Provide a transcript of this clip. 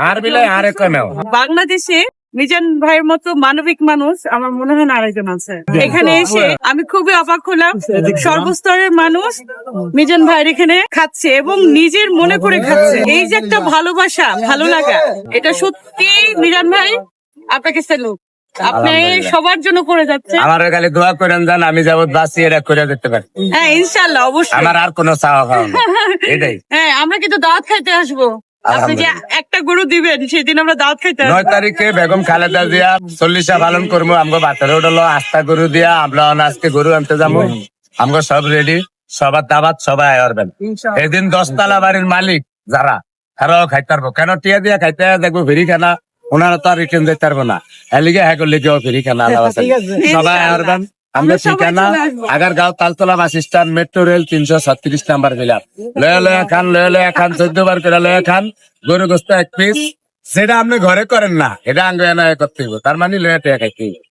আর বিলে আর কমেও বাংলাদেশে মিজান ভাইয়ের মতো মানবিক মানুষ আমার মনে হয় না আরেকজন আছে। এখানে এসে আমি খুবই অবাক হলাম, সর্বস্তরের মানুষ মিজান ভাইয়ের এখানে খাচ্ছে এবং নিজের মনে করে খাচ্ছে। এই যে একটা ভালোবাসা, ভালো লাগা, এটা সত্যি মিজান ভাই আপনাকে স্যালুট। আপনি সবার জন্য করে যাচ্ছে। আমার খালি দোয়া করেন যান, আমি যাবত বাঁচি এটা করে দিতে পারি। হ্যাঁ ইনশাল্লাহ, অবশ্যই। আমার আর কোনো চাওয়া খাওয়া নেই, এটাই। হ্যাঁ, আমরা কিন্তু দাওয়াত খাইতে আসবো। আপনি যে একটা গরু দিবেন সেদিন আমরা দাওয়াত খাইতে আসবো। 9 তারিখে বেগম খালেদা জিয়া 40টা পালন করবো। আমগো বাতারে উঠলো আস্থা গরু দিয়া, আমরা আজকে গরু আনতে যাবো। আমগো সব রেডি, সবার দাবাত সবাই আয়রবেন। এদিন 10 তলা বাড়ির মালিক যারা, তারাও খাইতে পারবো। কেন টিয়া দিয়া খাইতে দেখবো ফেরি খানা, ওনারা তো আর রিটার্ন দিতে পারবো না। এলিগে হ্যাঁ করলে কেউ ফেরি খানা সবাই আয়রবেন। আমরা ঠিকানা Agargaon Taltala bus stand, metro rail 336 number বিলাপ। লয়া খান 14 বার করে লয়া খান। গরু গোস্ত 1 পিস, সেটা আপনি ঘরে করেন না, এটা আঙ্গ করতে হইব। তার মানে লয়া টিয়া খাইতে হইব।